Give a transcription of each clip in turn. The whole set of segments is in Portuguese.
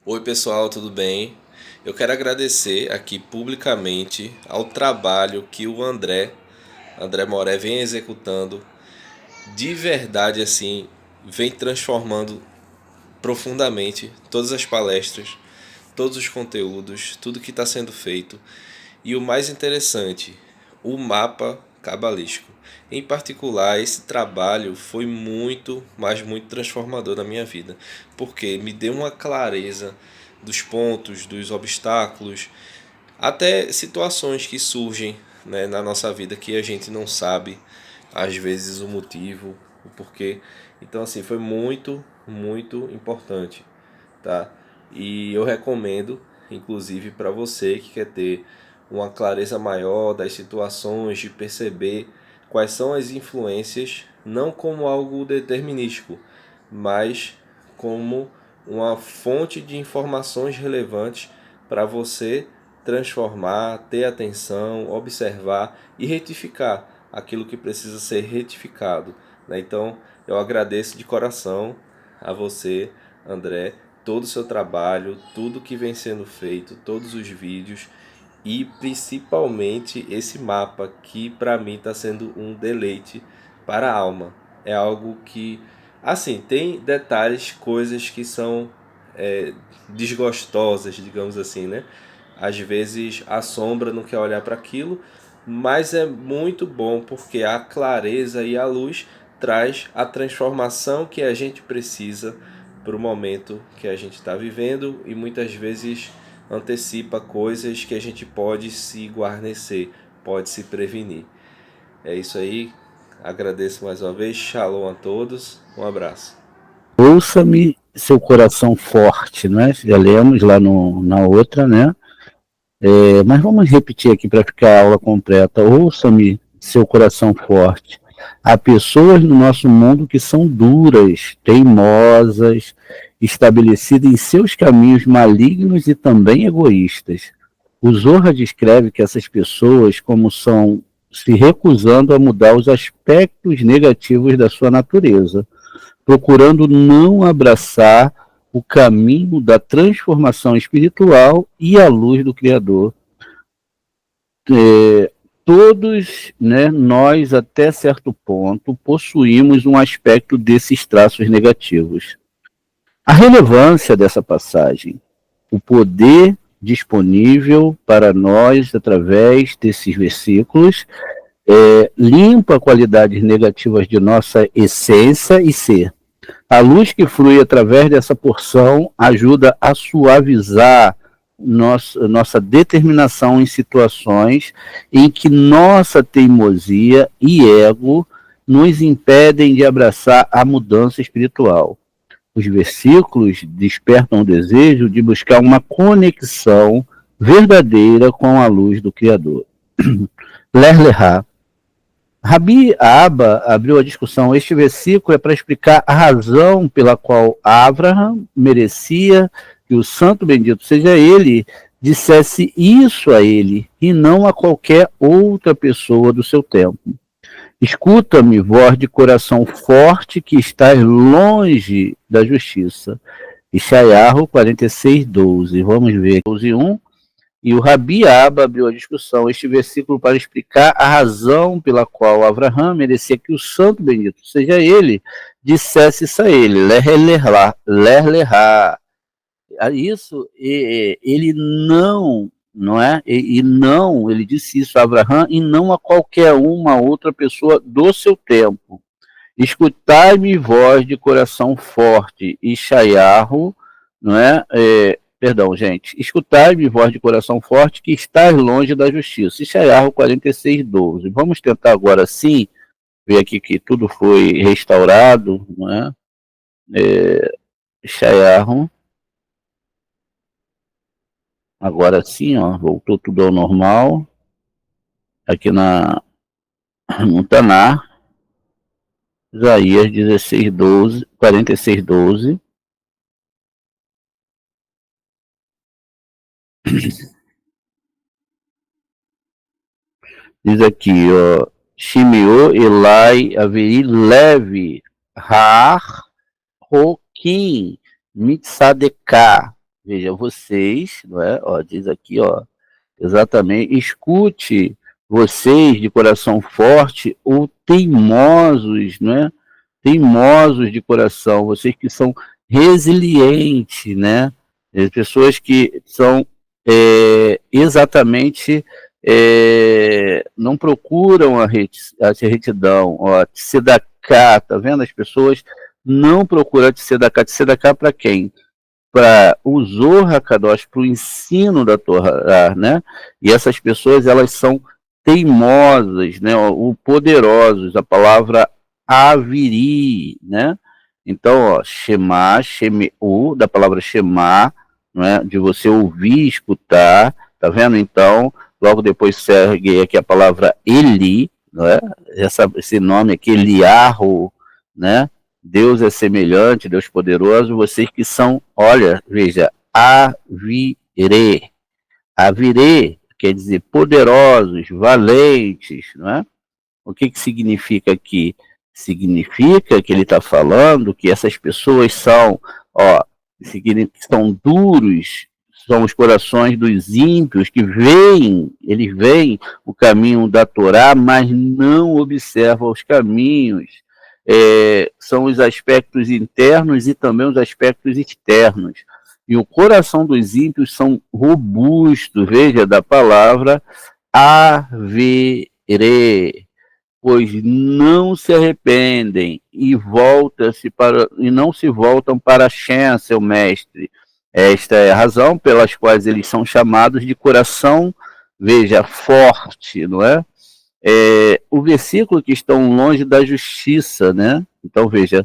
Oi pessoal, tudo bem? Eu quero agradecer aqui publicamente ao trabalho que o André Moré vem executando. De verdade assim, vem transformando profundamente todas as palestras, todos os conteúdos, tudo que está sendo feito. E o mais interessante, o mapa cabalístico. Em particular, esse trabalho foi muito, mas muito transformador na minha vida, porque me deu uma clareza dos pontos, dos obstáculos, até situações que surgem, né, na nossa vida que a gente não sabe, às vezes, o motivo, o porquê. Então, assim, foi muito, muito importante, tá? E eu recomendo, inclusive, para você que quer ter uma clareza maior das situações, de perceber quais são as influências, não como algo determinístico, mas como uma fonte de informações relevantes para você transformar, ter atenção, observar e retificar aquilo que precisa ser retificado, né? Então, eu agradeço de coração a você, André, todo o seu trabalho, tudo que vem sendo feito, todos os vídeos e principalmente esse mapa que para mim está sendo um deleite para a alma. É algo que, assim, tem detalhes, coisas que são desgostosas, digamos assim, né? Às vezes a sombra não quer olhar para aquilo, mas é muito bom porque a clareza e a luz traz a transformação que a gente precisa para o momento que a gente está vivendo e muitas vezes antecipa coisas que a gente pode se guarnecer, pode se prevenir. É isso aí, agradeço mais uma vez, shalom a todos, um abraço. Ouça-me, seu coração forte, né? Já lemos lá na outra, né? Mas vamos repetir aqui para ficar a aula completa. Ouça-me, seu coração forte. Há pessoas no nosso mundo que são duras, teimosas, estabelecidas em seus caminhos malignos e também egoístas. O Zohar descreve que essas pessoas como são se recusando a mudar os aspectos negativos da sua natureza, procurando não abraçar o caminho da transformação espiritual e a luz do Criador. Todos, né, nós, até certo ponto, possuímos um aspecto desses traços negativos. A relevância dessa passagem, o poder disponível para nós através desses versículos, limpa qualidades negativas de nossa essência e ser. A luz que flui através dessa porção ajuda a suavizar nossa determinação em situações em que nossa teimosia e ego nos impedem de abraçar a mudança espiritual. Os versículos despertam o desejo de buscar uma conexão verdadeira com a luz do Criador. Ler-lerá. Rabi Abba abriu a discussão. Este versículo é para explicar a razão pela qual Abraham merecia que o santo bendito seja ele dissesse isso a ele e não a qualquer outra pessoa do seu tempo. Escuta-me, voz de coração forte que estás longe da justiça. Isaiah 46:12. Vamos ver 12:1. E o Rabi Abba abriu a discussão, este versículo para explicar a razão pela qual Abraham merecia que o santo bendito seja ele, dissesse isso a ele, ler-lerá. Isso, ele não é? E não, ele disse isso a Abraham e não a qualquer uma outra pessoa do seu tempo. Escutai-me, voz de coração forte, Ishayahu, não é? Perdão, gente. Escutai-me, voz de coração forte, que estás longe da justiça. Ishayahu 46:12. Vamos tentar agora sim, ver aqui que tudo foi restaurado, não é? Ishayahu. Agora sim, ó, voltou tudo ao normal. Aqui no Tanar. Isaías 16:12, 46:12. Diz aqui, ó, Shimeo, Elai, Averi, Leve, Har, Roquim, Mitsadeka. Veja, vocês, não é? Ó, diz aqui, ó, exatamente, escute, vocês de coração forte ou teimosos, né? Teimosos de coração, vocês que são resilientes, né? Pessoas que são exatamente não procuram a retidão, ó, tzedaká, tá vendo? As pessoas não procuram tzedaká para quem? Para o Zohar HaKadosh, para o ensino da Torá, né? E essas pessoas, elas são teimosas, né? O poderosos, a palavra aviri, né? Então, ó, Shema, Shemeu, da palavra Shema, não é? De você ouvir, escutar, tá vendo? Então, logo depois segue aqui a palavra Eli, não é? Esse nome aqui, Eliarro, né? Deus é semelhante, Deus poderoso, vocês que são, olha, veja, avirê. Avirê quer dizer poderosos, valentes, não é? O que significa aqui? Significa que ele está falando que essas pessoas são, ó, são duros, são os corações dos ímpios que veem, eles veem o caminho da Torá, mas não observam os caminhos. São os aspectos internos e também os aspectos externos. E o coração dos ímpios são robustos, veja, da palavra avere, pois não se arrependem e não se voltam para Shem, seu mestre. Esta é a razão pelas quais eles são chamados de coração, veja, forte, não é? O versículo que estão longe da justiça, né? Então veja,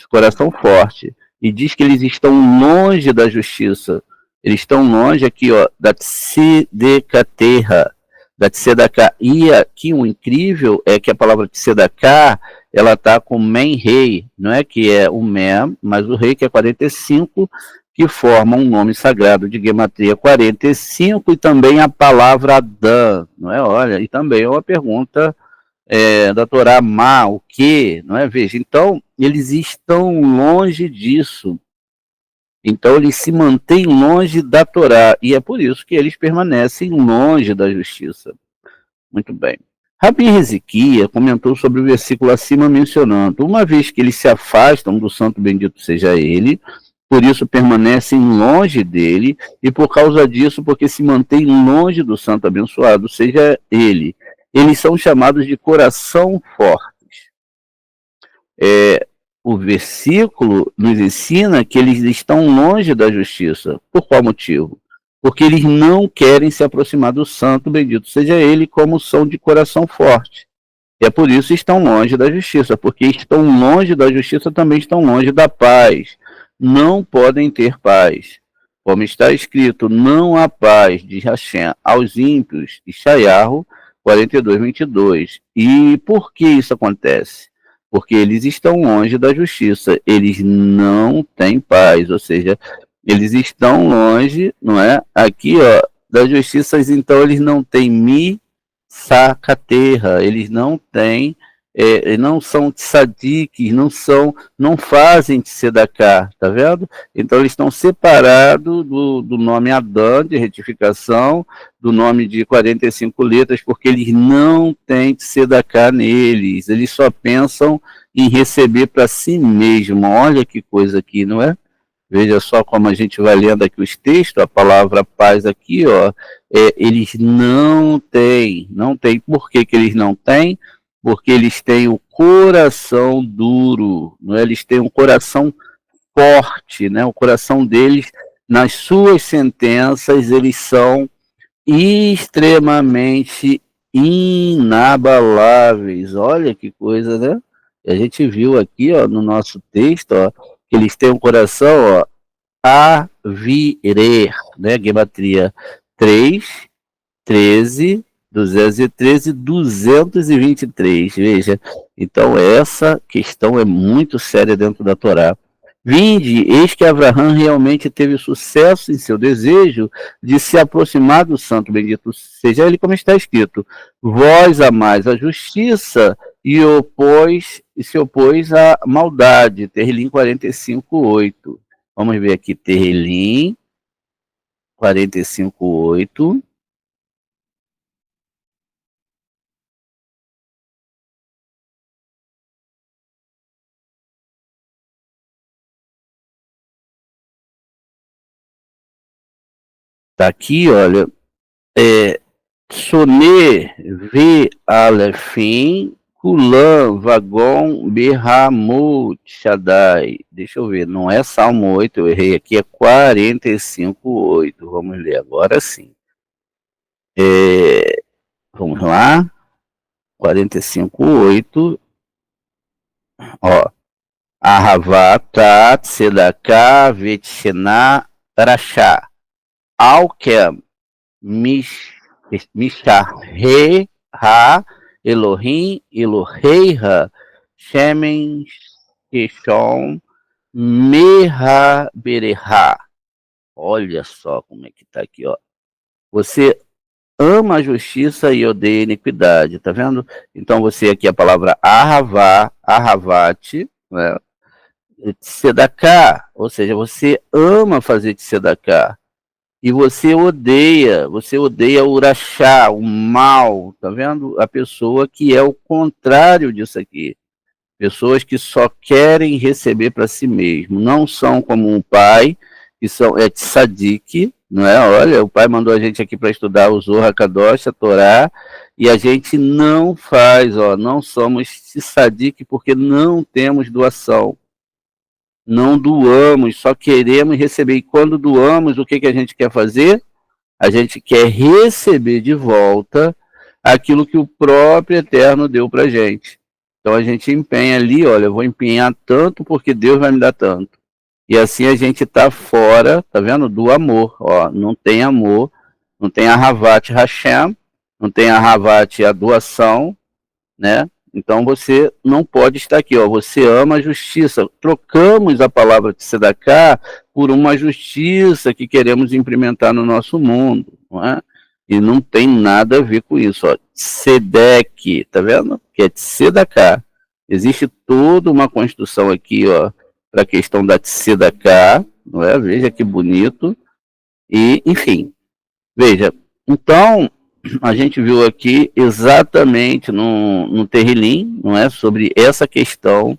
coração forte, e diz que eles estão longe da justiça, eles estão longe aqui, ó, da tzedekaterra, da tzedakah. E aqui o incrível é que a palavra tzedakah, ela está com men rei, não é que é o men, mas o rei que é 45, que forma um nome sagrado de Gematria 45, e também a palavra Adão, não é? Olha, e também é uma pergunta da Torá, o que, não é? Veja, então, eles estão longe disso. Então, eles se mantêm longe da Torá, e é por isso que eles permanecem longe da justiça. Muito bem. Rabi Ezequiel comentou sobre o versículo acima mencionando, uma vez que eles se afastam do santo bendito seja ele, por isso permanecem longe dele, e por causa disso, porque se mantêm longe do santo abençoado seja ele. Eles são chamados de coração fortes. O versículo nos ensina que eles estão longe da justiça. Por qual motivo? Porque eles não querem se aproximar do santo, bendito seja ele, como são de coração forte. E é por isso que estão longe da justiça, porque estão longe da justiça, também estão longe da paz. Não podem ter paz. Como está escrito, não há paz, diz Hashem, aos ímpios, Ishayahu 42:22. E por que isso acontece? Porque eles estão longe da justiça, eles não têm paz, ou seja, eles estão longe, não é? Aqui, ó, da justiça, então eles não têm sacaterra, eles não têm, não são tzadiques, não fazem tzedaká, tá vendo? Então eles estão separados do nome Adão, de retificação, do nome de 45 letras, porque eles não têm tzedaká neles, eles só pensam em receber para si mesmo. Olha que coisa aqui, não é? Veja só como a gente vai lendo aqui os textos, a palavra paz aqui, ó, eles não têm. Por que eles não têm? porque eles têm o coração duro, não é? Eles têm um coração forte, né? O coração deles, nas suas sentenças, eles são extremamente inabaláveis. Olha que coisa, né? A gente viu aqui, ó, no nosso texto, ó, que eles têm um coração, ó, avirer, né? Gematria 3, 13, 213, 223. Veja, então essa questão é muito séria dentro da Torá. Vinde, eis que Abraão realmente teve sucesso em seu desejo de se aproximar do Santo, bendito seja ele, como está escrito: vós amais a justiça e se opôs à maldade. Terrilim 45:8. Vamos ver aqui, Terrilim 45:8. Tá aqui, olha, Soné, V, Alefim, Kulan, Vagon, Berramut, Shaddai. Deixa eu ver, não é Salmo 8, eu errei aqui, é 45:8. Vamos ler agora sim. Vamos lá, 45:8. Ó, Ahavatat, Sedaká, Vetshená, Rachá, Alkem, Misharre, Ha, Elohim, Eloheiha, Shemen, Keshon, Mehabereha. Olha só como é que tá aqui, ó. Você ama a justiça e odeia a iniquidade, tá vendo? Então você aqui a palavra ahavá, ahavate, né? Tzedaká, ou seja, você ama fazer tzedaká. E você odeia o urachá, o mal, tá vendo? A pessoa que é o contrário disso aqui. Pessoas que só querem receber para si mesmo, não são como um pai, que são tzadik, não é? Olha, o pai mandou a gente aqui para estudar o Zohar Kadosh, a Torá, e a gente não faz, ó, não somos tzadik porque não temos doação. Não doamos, só queremos receber. E quando doamos, o que, que a gente quer fazer? A gente quer receber de volta aquilo que o próprio Eterno deu para a gente. Então a gente empenha ali, olha, eu vou empenhar tanto porque Deus vai me dar tanto. E assim a gente está fora, tá vendo? Do amor. Ó, não tem amor, não tem a Havat Hashem, não tem a Havat a doação, né? Então você não pode estar aqui, ó. Você ama a justiça. Trocamos a palavra de Sedaká por uma justiça que queremos implementar no nosso mundo, não é? E não tem nada a ver com isso, ó. Sedek, tá vendo? Que é de Sedaká. Existe toda uma construção aqui, ó, para a questão da Sedaká, não é? Veja que bonito. E, enfim, veja. Então, a gente viu aqui exatamente no Terrilim, não é, sobre essa questão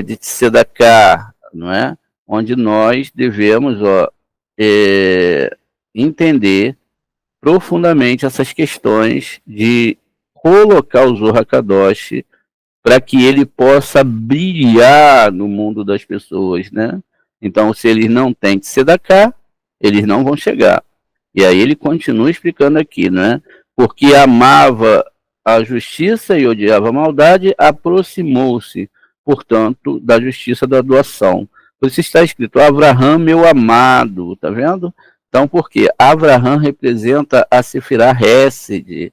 de Tzedaká, não é, onde nós devemos, ó, entender profundamente essas questões de colocar o Zohar Kadosh para que ele possa brilhar no mundo das pessoas, né? Então, se eles não têm Tzedaká, eles não vão chegar. E aí ele continua explicando aqui, né? Porque amava a justiça e odiava a maldade, aproximou-se, portanto, da justiça da doação. Por isso está escrito, Avraham, meu amado, tá vendo? Então, por quê? Avraham representa a Sefirah Hesed,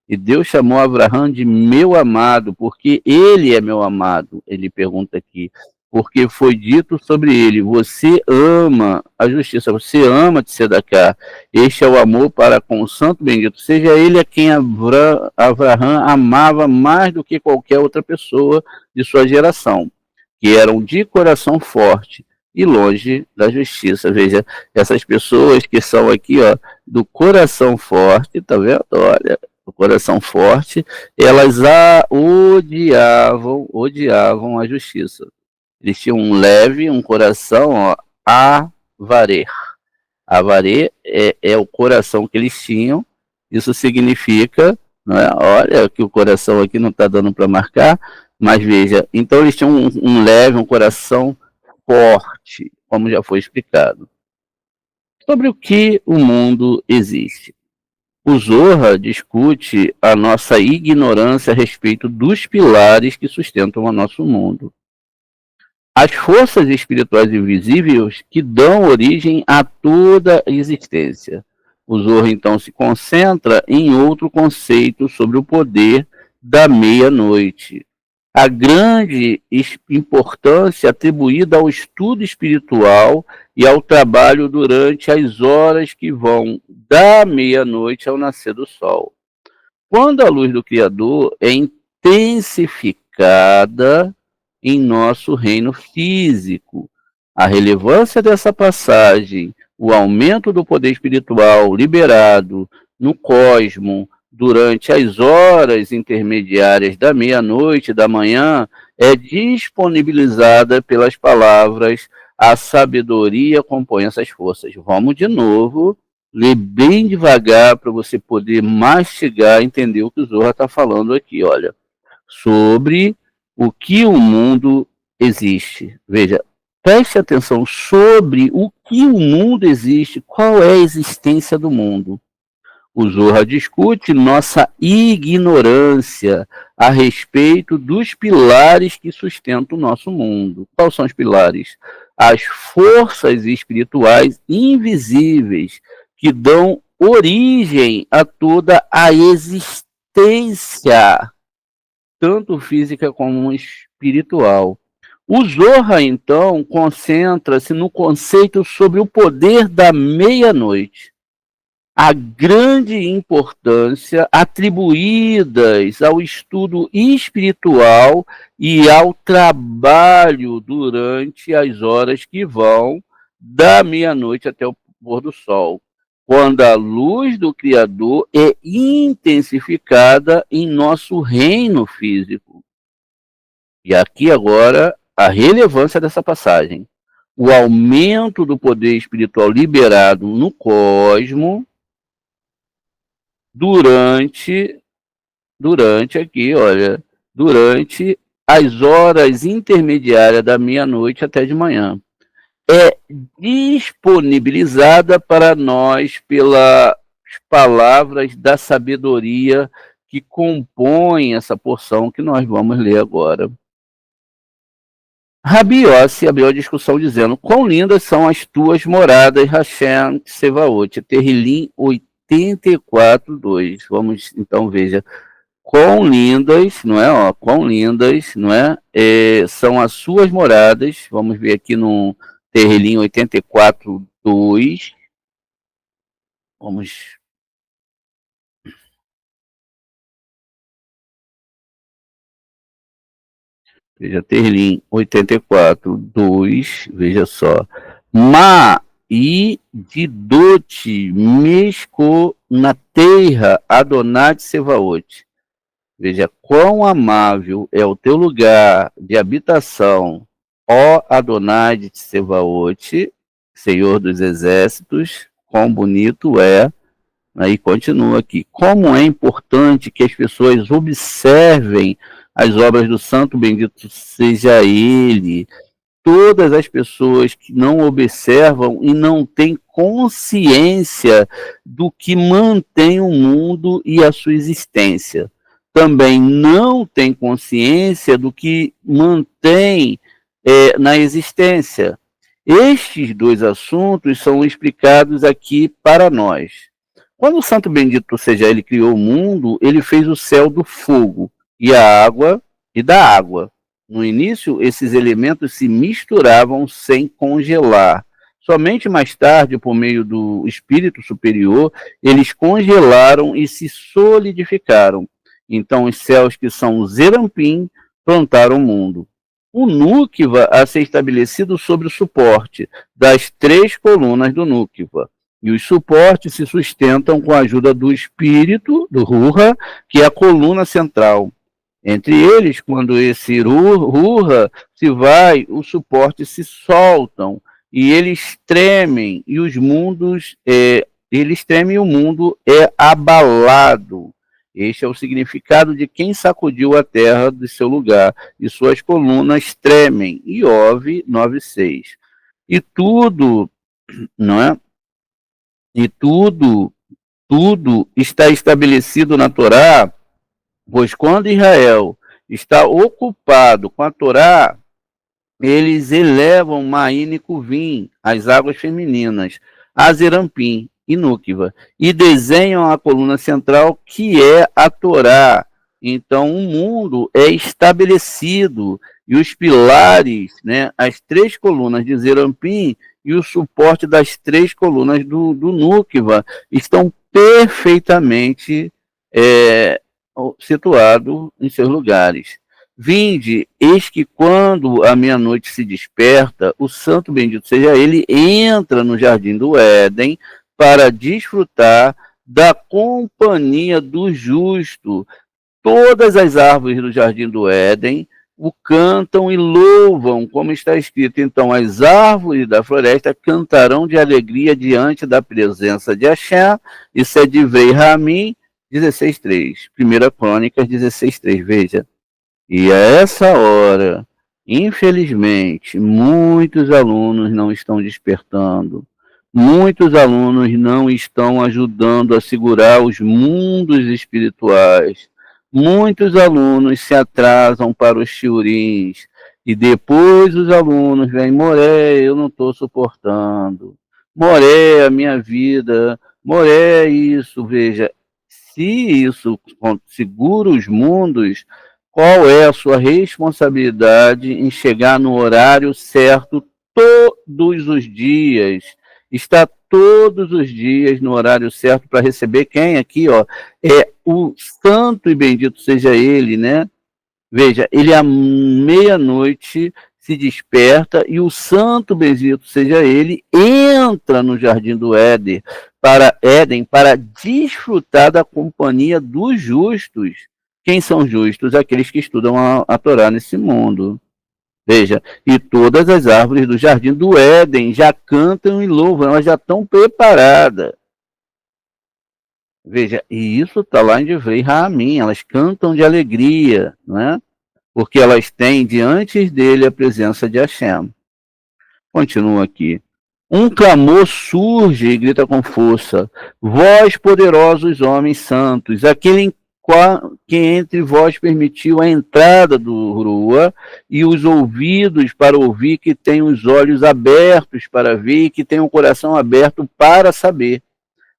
e Deus chamou Avraham de meu amado, porque ele é meu amado, ele pergunta aqui. Porque foi dito sobre ele, você ama a justiça, você ama Tzedaká. Este é o amor para com o santo bendito. Seja ele a quem Avraham amava mais do que qualquer outra pessoa de sua geração, que eram de coração forte e longe da justiça. Veja, essas pessoas que são aqui, ó, do coração forte, tá vendo? Olha, do coração forte, elas odiavam a justiça. Eles tinham um leve, um coração, ó, avaré. Avaré é o coração que eles tinham. Isso significa não é? Olha que o coração aqui não está dando para marcar, mas veja, então eles tinham um leve, um coração forte, como já foi explicado. Sobre o que o mundo existe. O Zohar discute a nossa ignorância a respeito dos pilares que sustentam o nosso mundo. As forças espirituais invisíveis que dão origem a toda a existência. O Zohar, então, se concentra em outro conceito sobre o poder da meia-noite. A grande importância atribuída ao estudo espiritual e ao trabalho durante as horas que vão da meia-noite ao nascer do sol. Quando a luz do Criador é intensificada em nosso reino físico, a relevância dessa passagem, o aumento do poder espiritual liberado no cosmo durante as horas intermediárias da meia-noite e da manhã é disponibilizada pelas palavras a sabedoria compõe essas forças. Vamos de novo, ler bem devagar para você poder mastigar e entender o que o Zohar está falando aqui, olha, sobre o que o mundo existe. Veja, preste atenção sobre o que o mundo existe, qual é a existência do mundo. O Zohar discute nossa ignorância a respeito dos pilares que sustentam o nosso mundo. Quais são os pilares? As forças espirituais invisíveis que dão origem a toda a existência, tanto física como espiritual. O Zohar, então, concentra-se no conceito sobre o poder da meia-noite. A grande importância atribuídas ao estudo espiritual e ao trabalho durante as horas que vão da meia-noite até o pôr do sol, quando a luz do Criador é intensificada em nosso reino físico. E aqui agora a relevância dessa passagem. O aumento do poder espiritual liberado no cosmo durante aqui, olha, durante as horas intermediárias da meia-noite até de manhã. É disponibilizada para nós pelas palavras da sabedoria que compõem essa porção que nós vamos ler agora. Rabi Yossi abriu a discussão dizendo: quão lindas são as tuas moradas, Hashem Tsevaot, Terrilim 84:2. Vamos, então, veja. Quão lindas, não é? Ó, quão lindas, não é? São as suas moradas. Vamos ver aqui no Terrilim 84:2. Vamos. Veja, Terrilim 84:2. Veja só. Ma e Didot Mesco na terra Adonai Sevaot. Veja quão amável é o teu lugar de habitação, ó Adonai de Sevaot, Senhor dos Exércitos, quão bonito é. Aí continua aqui. Como é importante que as pessoas observem as obras do Santo, bendito seja Ele. Todas as pessoas que não observam e não têm consciência do que mantém o mundo e a sua existência. Também não têm consciência do que mantém na existência. Estes dois assuntos são explicados aqui para nós. Quando o Santo Bendito seja Ele criou o mundo, Ele fez o céu do fogo e a água e da água. No início, esses elementos se misturavam sem congelar. Somente mais tarde, por meio do Espírito Superior, eles congelaram e se solidificaram. Então, os céus que são o Zerampim plantaram o mundo. O Núquiva a ser estabelecido sobre o suporte das 3 colunas do Núquiva. E os suportes se sustentam com a ajuda do Espírito, do Ruha, que é a coluna central. Entre eles, quando esse Ruha se vai, os suportes se soltam e eles tremem e os mundos, eles tremem e o mundo é abalado. Este é o significado de quem sacudiu a terra de seu lugar, e suas colunas tremem. Iov 9:6. E tudo, não é? E tudo está estabelecido na Torá, pois quando Israel está ocupado com a Torá, eles elevam Maín e Cuvim, as águas femininas, Azerampim e Núquiva, e desenham a coluna central, que é a Torá. Então, o mundo é estabelecido, e os pilares, né, as três colunas de Zerampim e o suporte das três colunas do Núquiva estão perfeitamente situados em seus lugares. Vinde, eis que quando a meia-noite se desperta, o santo bendito seja ele, entra no jardim do Éden para desfrutar da companhia do justo. Todas as árvores do jardim do Éden o cantam e louvam, como está escrito. Então, as árvores da floresta cantarão de alegria diante da presença de Hashem. Isso é de Divrei Ramim 16:3. 1 Crônicas 16:3, veja. E a essa hora, infelizmente, muitos alunos não estão despertando, muitos alunos não estão ajudando a segurar os mundos espirituais, muitos alunos se atrasam para os shiurins, e depois os alunos vêm, Moré, eu não estou suportando, Moré, a minha vida, Moré, isso, veja, se isso segura os mundos, qual é a sua responsabilidade em chegar no horário certo todos os dias? Está todos os dias no horário certo para receber quem aqui, ó? É o santo e bendito seja ele, né? Veja, ele à meia-noite se desperta e o santo bendito seja ele entra no jardim do Éden para desfrutar da companhia dos justos. Quem são justos? Aqueles que estudam a Torá nesse mundo. Veja, e todas as árvores do jardim do Éden já cantam e louvam, elas já estão preparadas. Veja, e isso está lá em Divrei Ramim, elas cantam de alegria, não é? Porque elas têm diante dele a presença de Hashem. Continua aqui. Um clamor surge e grita com força: vós, poderosos homens santos, aquele que entre vós permitiu a entrada do Rua e os ouvidos para ouvir, que tem os olhos abertos para ver e que tem o coração aberto para saber.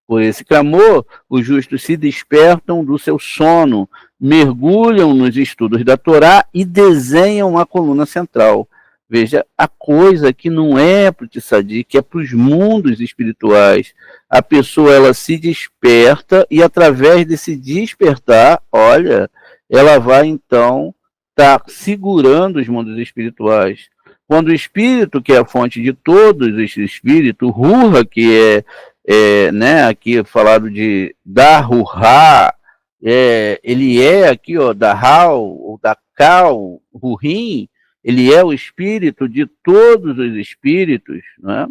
Por esse clamor, os justos se despertam do seu sono, mergulham nos estudos da Torá e desenham a coluna central. Veja, a coisa que não é para o Tzadik, é para os mundos espirituais. A pessoa, ela se desperta e através desse despertar, olha, ela vai então estar segurando os mundos espirituais. Quando o espírito, que é a fonte de todos os espíritos, Ruha, que né, aqui falado de Daruha, ele é aqui, ó, Dahal, ou Dakal, Ruhim, ele é o espírito de todos os espíritos, né?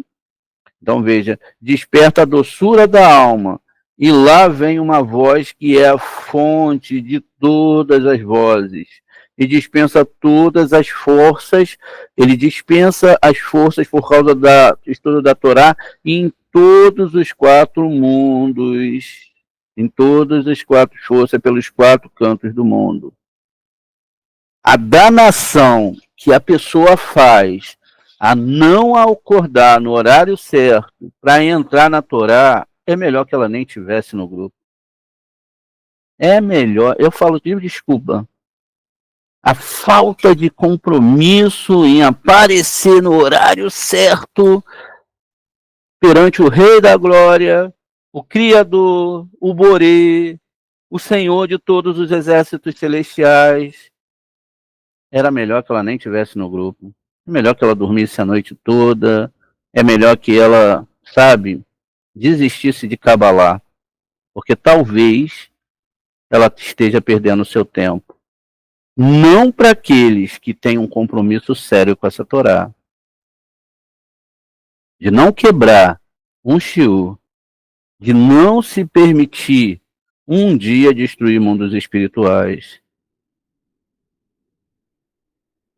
Então veja, desperta a doçura da alma, e lá vem uma voz que é a fonte de todas as vozes, e dispensa todas as forças, ele dispensa as forças por causa do estudo da Torá em todos os quatro mundos, em todas as quatro forças, pelos quatro cantos do mundo. A danação que a pessoa faz a não acordar no horário certo para entrar na Torá, é melhor que ela nem tivesse no grupo. É melhor, eu falo, desculpa, a falta de compromisso em aparecer no horário certo perante o Rei da Glória, o Criador, o Borê, o Senhor de todos os exércitos celestiais. Era melhor que ela nem tivesse no grupo. É melhor que ela dormisse a noite toda. É melhor que ela, sabe, desistisse de cabalar. Porque talvez ela esteja perdendo o seu tempo. Não para aqueles que têm um compromisso sério com essa Torá. De não quebrar um shiur, de não se permitir um dia destruir mundos espirituais.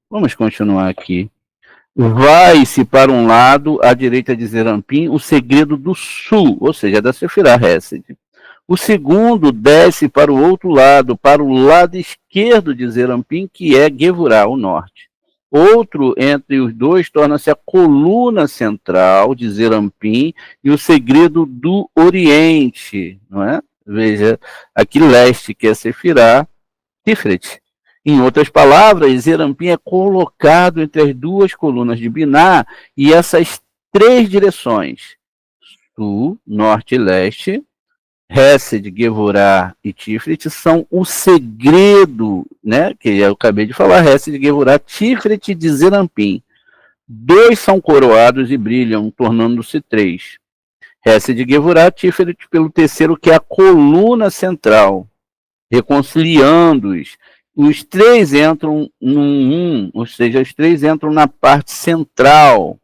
Vamos continuar aqui. Vai-se para um lado, à direita de Zerampim, o segredo do sul, ou seja, da Sefirah Hesed. O segundo desce para o outro lado, para o lado esquerdo de Zerampim, que é Gevurah, o norte. Outro entre os dois torna-se a coluna central de Zerampim e o segredo do oriente, não é? Veja, aqui leste, que é Sefirah Tiferet. Em outras palavras, Zerampim é colocado entre as duas colunas de Biná e essas três direções, sul, norte e leste, Hesed, Gevurah e Tiferet, são o segredo, né, que eu acabei de falar, Hesed, Gevurah, Tiferet de Zerampim. Dois são coroados e brilham, tornando-se três. Hesed, Gevurah, Tiferet pelo terceiro, que é a coluna central, reconciliando-os. Os três entram num ou seja, os três entram na parte central,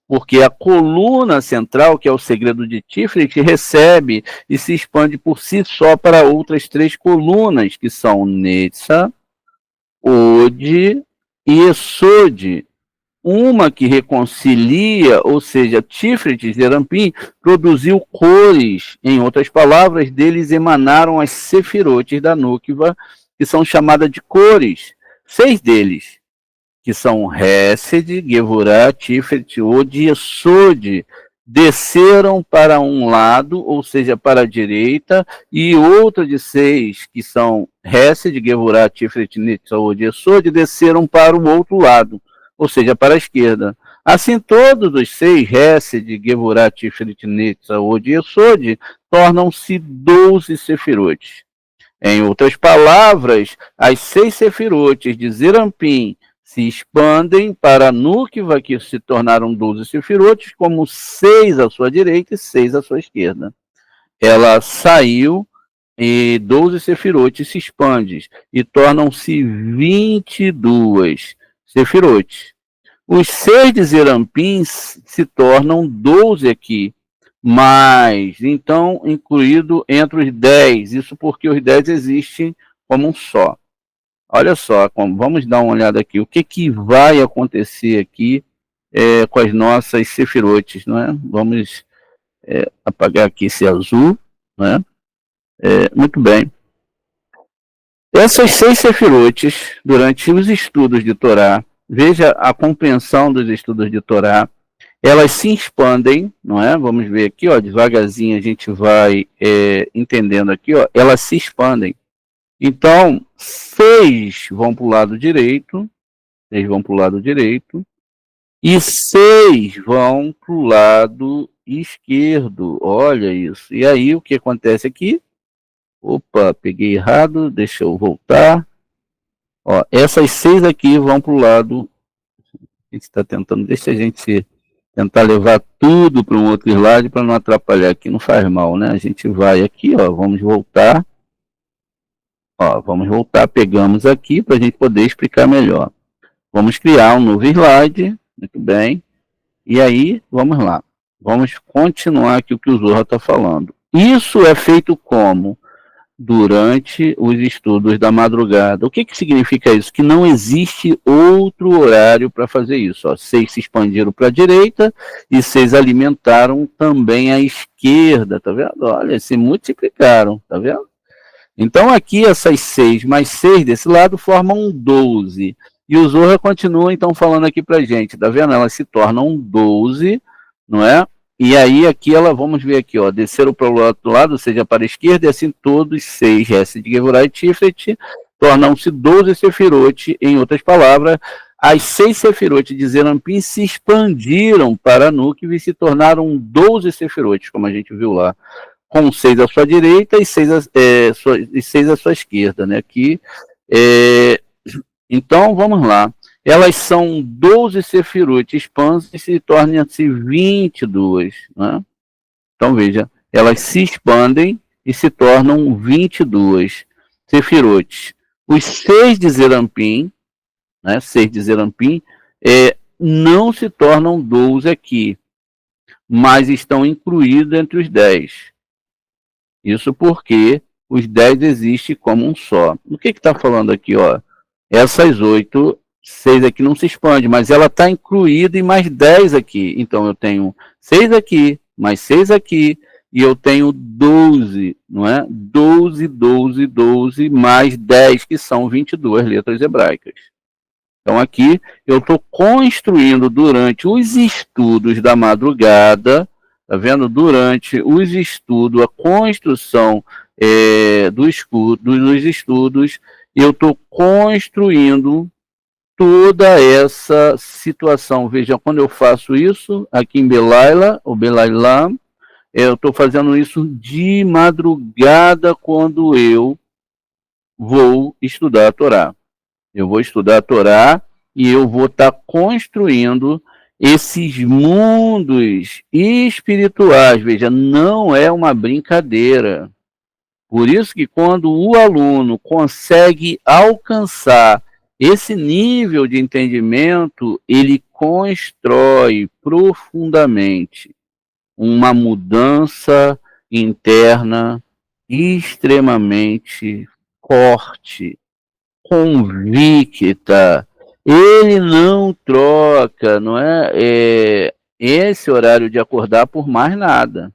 porque a coluna central, que é o segredo de Tiferet, recebe e se expande por si só para outras três colunas, que são Netza, Od e Esod. Uma que reconcilia, ou seja, Tiferet e Zerampim, produziu cores. Em outras palavras, deles emanaram as sefirotes da Nukva, que são chamadas de cores. 6 deles, que são Hesed, Gevurah, Tiferet, Od e Esod, desceram para um lado, ou seja, para a direita, e outra de 6, que são Hesed, Gevurah, Tiferet, Od e Esod, desceram para o outro lado, ou seja, para a esquerda. Assim, todos os 6, Hesed, Gevurah, Tiferet, Od e Esod, tornam-se 12 sefirotes. Em outras palavras, as 6 sefirotes de Zerampim se expandem para a Nukva, que se tornaram 12 sefirotes, como 6 à sua direita e 6 à sua esquerda. Ela saiu e 12 sefirotes se expandem e tornam-se 22 sefirotes. Os 6 de Zerampim se tornam 12 aqui, mas então incluído entre os 10, isso porque os 10 existem como um só. Olha só, vamos dar uma olhada aqui, o que vai acontecer aqui com as nossas sefirotes, não é? Vamos apagar aqui esse azul, né? Muito bem. Essas 6 sefirotes, durante os estudos de Torá, veja a compreensão dos estudos de Torá, elas se expandem, não é? Vamos ver aqui, ó, devagarzinho a gente vai entendendo aqui, ó, elas se expandem. Então, 6 vão para o lado direito, 6 vão para o lado direito, e 6 vão para o lado esquerdo, olha isso. E aí, o que acontece aqui? Opa, peguei errado, deixa eu voltar. Ó, essas 6 aqui vão para o lado, a gente está tentando, deixa a gente tentar levar tudo para um outro slide para não atrapalhar aqui, não faz mal, né? A gente vai aqui, ó, vamos voltar. Ó, vamos voltar, pegamos aqui para a gente poder explicar melhor. Vamos criar um novo slide, muito bem. E aí, vamos lá. Vamos continuar aqui o que o Zohar está falando. Isso é feito como? Durante os estudos da madrugada. O que significa isso? Que não existe outro horário para fazer isso. Ó, 6 se expandiram para a direita e 6 alimentaram também a esquerda, tá vendo? Olha, se multiplicaram, tá vendo? Então aqui essas 6 mais 6 desse lado formam 12. E o Zohar continua então falando aqui para a gente, tá vendo? Elas se tornam 12, não é? E aí aqui vamos ver aqui, ó, desceram para o outro lado, ou seja, para a esquerda, e assim todos 6, Hesed, Gevurah e Tiferet, tornam-se 12 sefirote. Em outras palavras, as 6 sefirotes de Zerampim se expandiram para a Nukva e se tornaram 12 sefirotes, como a gente viu lá, com 6 à sua direita e 6 à sua esquerda, né? Aqui, então, vamos lá. Elas são 12 sefirot, expandem e se tornam-se 22. Né? Então, veja, elas se expandem e se tornam 22 sefirot. Os 6 de Zerampim, né, 6 de Zerampim, não se tornam 12 aqui, mas estão incluídos entre os 10. Isso porque os 10 existem como um só. O que está falando aqui? Ó? Essas 8, 6 aqui não se expande, mas ela está incluída em mais 10 aqui. Então eu tenho 6 aqui, mais 6 aqui, e eu tenho 12, não é? 12, 12, 12, mais 10, que são 22 letras hebraicas. Então aqui eu estou construindo durante os estudos da madrugada, tá vendo? Durante os estudos, a construção dos estudos, eu estou construindo toda essa situação. Veja, quando eu faço isso aqui em Belaila, ou Belailam, eu estou fazendo isso de madrugada quando eu vou estudar a Torá. Eu vou estudar a Torá e eu vou estar construindo esses mundos espirituais. Veja, não é uma brincadeira. Por isso que quando o aluno consegue alcançar esse nível de entendimento, ele constrói profundamente uma mudança interna extremamente forte, convicta. Ele não troca, não esse horário de acordar por mais nada.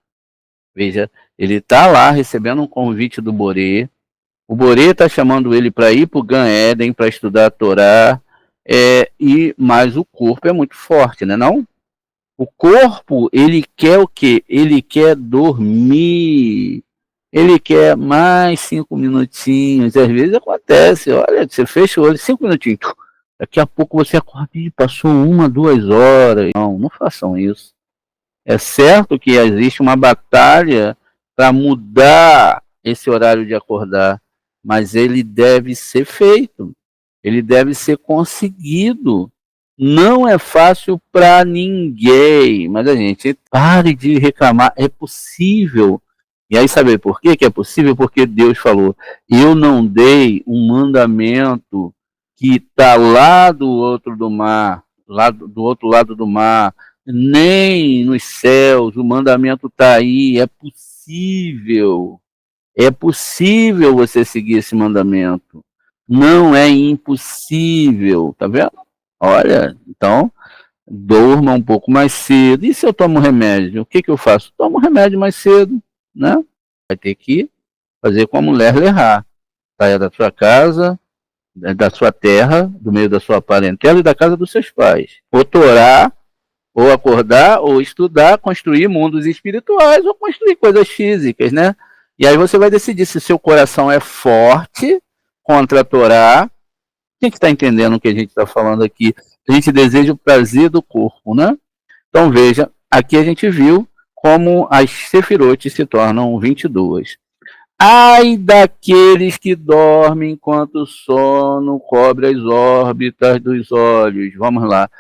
Veja, ele está lá recebendo um convite do Borê. O Borê está chamando ele para ir para o Gan Eden, para estudar a Torá. Mas o corpo é muito forte, né, não? O corpo, ele quer o quê? Ele quer dormir. Ele quer mais 5 minutinhos. Às vezes acontece, olha, você fecha o olho, 5 minutinhos. Daqui a pouco você acorda e passou 1, 2 horas. Não, não façam isso. É certo que existe uma batalha para mudar esse horário de acordar, mas ele deve ser feito. Ele deve ser conseguido. Não é fácil para ninguém, mas a gente pare de reclamar, é possível. E aí sabe por quê que é possível? Porque Deus falou, eu não dei um mandamento que está lá do outro do mar, lá do outro lado do mar, nem nos céus, o mandamento está aí, é possível você seguir esse mandamento, não é impossível, tá vendo? Olha, então, durma um pouco mais cedo. E se eu tomo remédio? O que eu faço? Tomo remédio mais cedo, né? Vai ter que fazer com a mulher lerrar. Saia da sua casa, da sua terra, do meio da sua parentela e da casa dos seus pais. Ou torar, ou acordar, ou estudar, construir mundos espirituais, ou construir coisas físicas, né? E aí você vai decidir se seu coração é forte contra a Torá. Quem que está entendendo o que a gente está falando aqui? A gente deseja o prazer do corpo, né? Então veja, aqui a gente viu como as sefirotes se tornam 22. Ai daqueles que dormem enquanto o sono cobre as órbitas dos olhos. Vamos lá.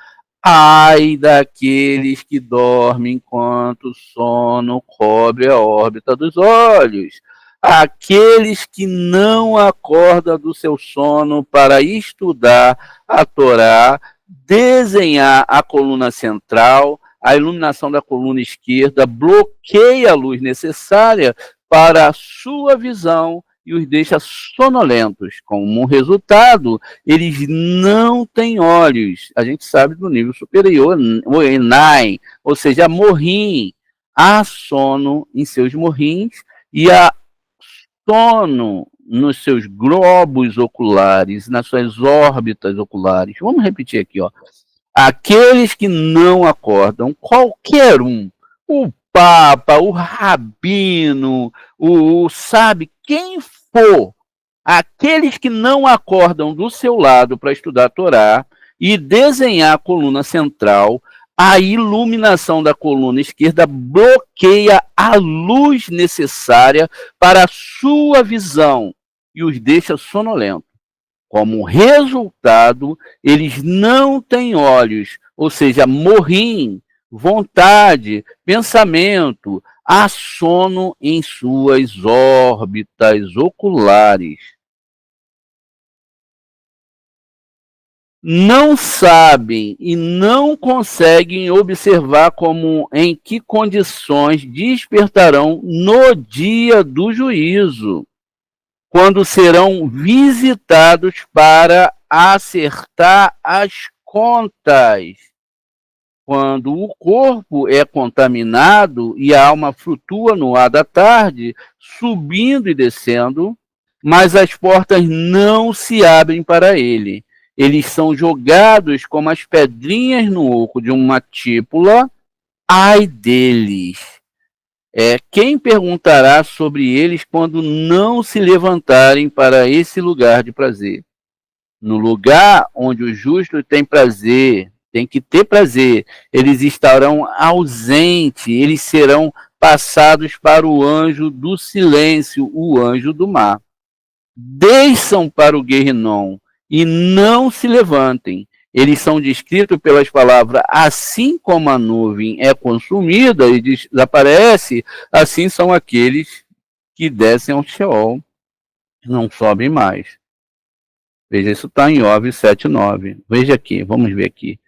Ai daqueles que dormem enquanto o sono cobre a órbita dos olhos. Aqueles que não acordam do seu sono para estudar a Torá, desenhar a coluna central, a iluminação da coluna esquerda, bloqueia a luz necessária para a sua visão e os deixa sonolentos. Como resultado, eles não têm olhos. A gente sabe do nível superior, o Enai, ou seja, morrim. Há sono em seus morrins e há sono nos seus globos oculares, nas suas órbitas oculares. Vamos repetir aqui, ó. Aqueles que não acordam, qualquer um, o Papa, o Rabino, sabe, quem for, aqueles que não acordam do seu lado para estudar a Torá e desenhar a coluna central, a iluminação da coluna esquerda bloqueia a luz necessária para a sua visão e os deixa sonolentos. Como resultado, eles não têm olhos, ou seja, morrim, vontade, pensamento, há sono em suas órbitas oculares. não sabem e não conseguem observar como em que condições despertarão no dia do juízo, quando serão visitados para acertar as contas. Quando o corpo é contaminado e a alma flutua no ar da tarde, subindo e descendo, mas as portas não se abrem para ele. Eles são jogados como as pedrinhas no oco de uma típula. Ai deles! Quem perguntará sobre eles quando não se levantarem para esse lugar de prazer? No lugar onde o justo tem prazer, tem que ter prazer, eles estarão ausentes, eles serão passados para o anjo do silêncio, o anjo do mar. Desçam para o Guerrinom e não se levantem. Eles são descritos pelas palavras, assim como a nuvem é consumida e desaparece, assim são aqueles que descem ao Sheol, não sobem mais. Veja, isso está em Iov 7:9. Veja aqui, vamos ver aqui.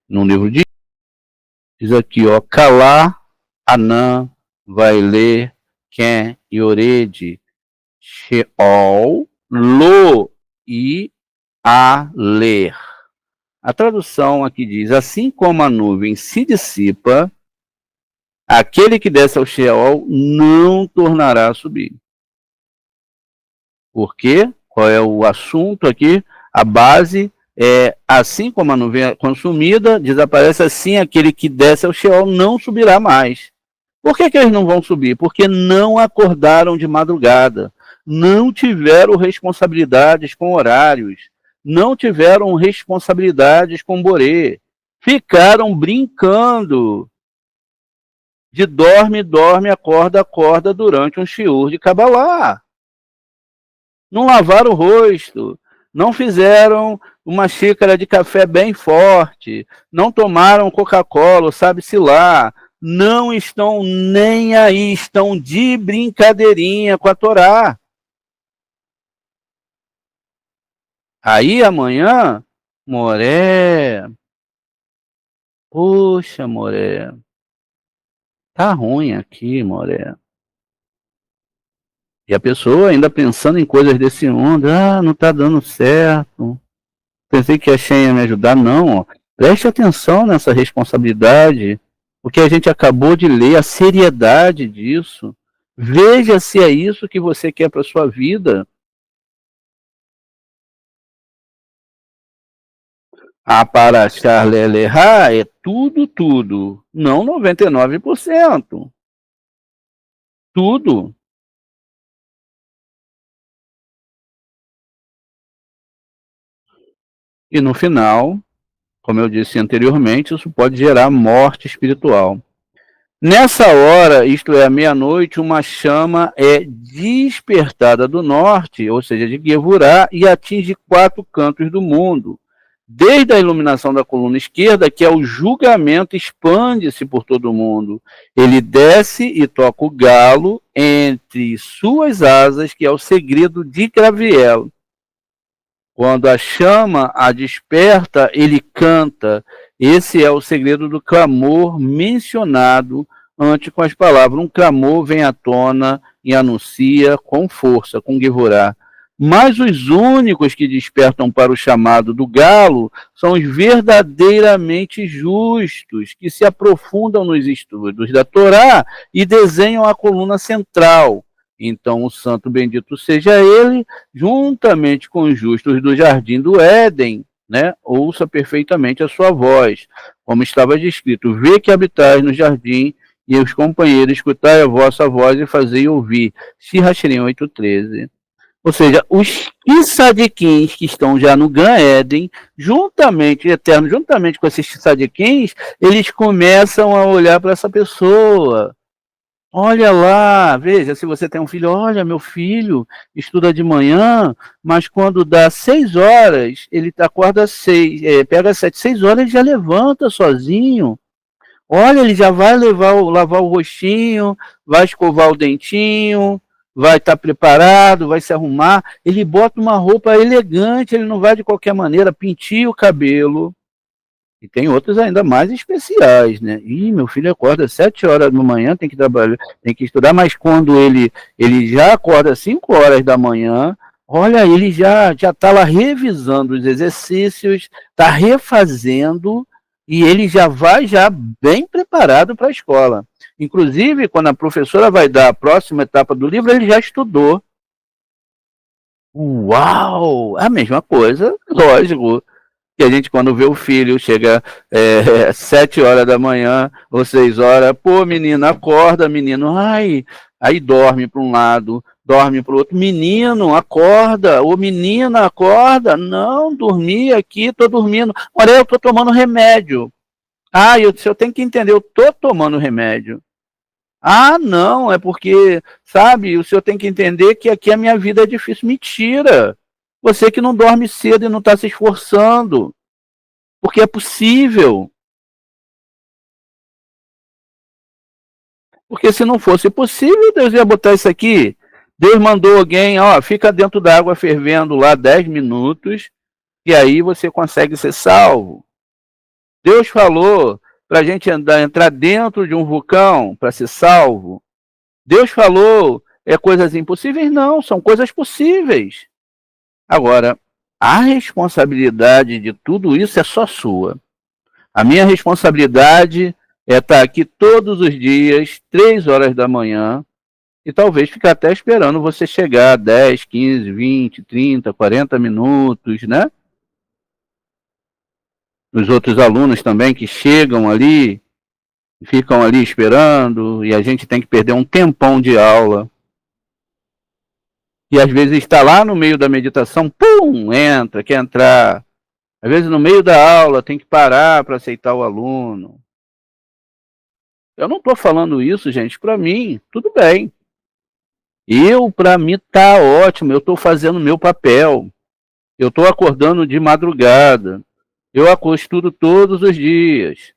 No livro diz aqui, ó, Calá, Anã, Vailê, Ken, Yored, Sheol, Lo e Aler. A tradução aqui diz, assim como a nuvem se dissipa, aquele que desce ao Sheol não tornará a subir. Por quê? Qual é o assunto aqui? A base é, assim como a nuvem é consumida, desaparece assim, aquele que desce ao Sheol não subirá mais. Por que eles não vão subir? Porque não acordaram de madrugada, não tiveram responsabilidades com horários, não tiveram responsabilidades com borê, ficaram brincando de dorme, dorme, acorda, acorda durante um shiur de Kabbalah. Não lavaram o rosto, não fizeram uma xícara de café bem forte, não tomaram Coca-Cola, sabe-se lá, não estão nem aí, estão de brincadeirinha com a Torá. Aí amanhã, Moré, poxa, Moré, tá ruim aqui, Moré. E a pessoa ainda pensando em coisas desse mundo, não tá dando certo. Pensei que a Shen ia me ajudar, não. Ó. Preste atenção nessa responsabilidade, porque a gente acabou de ler a seriedade disso. Veja se é isso que você quer para sua vida. A para Charleleha é tudo, tudo. Não 99%. Tudo. E no final, como eu disse anteriormente, isso pode gerar morte espiritual. Nessa hora, isto é, à meia-noite, uma chama é despertada do norte, ou seja, de Gevurá, e atinge 4 cantos do mundo. Desde a iluminação da coluna esquerda, que é o julgamento, expande-se por todo o mundo. Ele desce e toca o galo entre suas asas, que é o segredo de Graviel. Quando a chama a desperta, ele canta. Esse é o segredo do clamor mencionado antes com as palavras. Um clamor vem à tona e anuncia com força, com Gevurá. Mas os únicos que despertam para o chamado do galo são os verdadeiramente justos, que se aprofundam nos estudos da Torá e desenham a coluna central. Então, o santo bendito seja ele, juntamente com os justos do jardim do Éden, né, ouça perfeitamente a sua voz. Como estava descrito, vê que habitais no jardim e os companheiros escutai a vossa voz e fazei ouvir. Shirashirim 8:13. Ou seja, os tzadikim que estão já no Gan Éden, juntamente, eterno, juntamente com esses tzadikim, eles começam a olhar para essa pessoa. Olha lá, veja, se você tem um filho, olha, meu filho estuda de manhã, mas quando dá 6 horas, ele acorda 6, pega 7, 6 horas, ele já levanta sozinho. Olha, ele já vai lavar o rostinho, vai escovar o dentinho, vai estar preparado, vai se arrumar, ele bota uma roupa elegante, ele não vai de qualquer maneira, penteia o cabelo. E tem outros ainda mais especiais, né? Ih, meu filho acorda às 7 horas da manhã, tem que trabalhar, tem que estudar, mas quando ele já acorda às 5 horas da manhã, olha, ele já está lá revisando os exercícios, está refazendo, e ele já vai já bem preparado para a escola. Inclusive, quando a professora vai dar a próxima etapa do livro, ele já estudou. Uau! A mesma coisa, lógico, que a gente, quando vê o filho, chega 7 horas da manhã ou 6 horas, pô, menino, acorda, menino, ai, aí dorme para um lado, dorme para o outro, menino, acorda, ô menina, acorda, não, dormi aqui, tô dormindo, olha, eu tô tomando remédio, o senhor tem que entender, eu tô tomando remédio, não, é porque, sabe, o senhor tem que entender que aqui a minha vida é difícil, mentira, você que não dorme cedo e não está se esforçando, porque é possível. Porque se não fosse possível, Deus ia botar isso aqui. Deus mandou alguém, fica dentro da água fervendo lá 10 minutos, e aí você consegue ser salvo. Deus falou para a gente entrar dentro de um vulcão para ser salvo. Deus falou coisas impossíveis? Não, são coisas possíveis. Agora, a responsabilidade de tudo isso é só sua. A minha responsabilidade é estar aqui todos os dias, 3 horas da manhã, e talvez ficar até esperando você chegar 10, 15, 20, 30, 40 minutos, né? Os outros alunos também que chegam ali, ficam ali esperando, e a gente tem que perder um tempão de aula. E às vezes está lá no meio da meditação, pum, entra, quer entrar. Às vezes no meio da aula tem que parar para aceitar o aluno. Eu não estou falando isso, gente, para mim, tudo bem. Para mim, tá ótimo, eu estou fazendo o meu papel. Eu estou acordando de madrugada. Eu estudo todos os dias.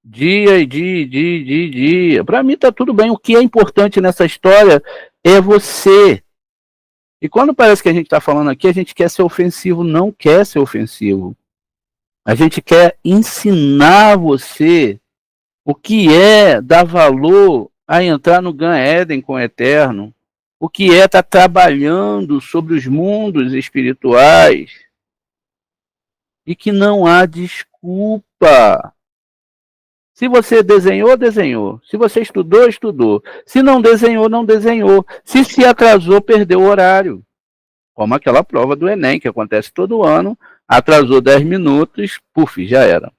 Dia e dia. Para mim está tudo bem. O que é importante nessa história é você. E quando parece que a gente está falando aqui, a gente quer ser ofensivo, não quer ser ofensivo. A gente quer ensinar você o que é dar valor a entrar no Gan Eden com o Eterno, o que é estar trabalhando sobre os mundos espirituais, e que não há desculpa. Se você desenhou, desenhou. Se você estudou, estudou. Se não desenhou, não desenhou. Se atrasou, perdeu o horário. Como aquela prova do Enem, que acontece todo ano, atrasou 10 minutos, puf, já era.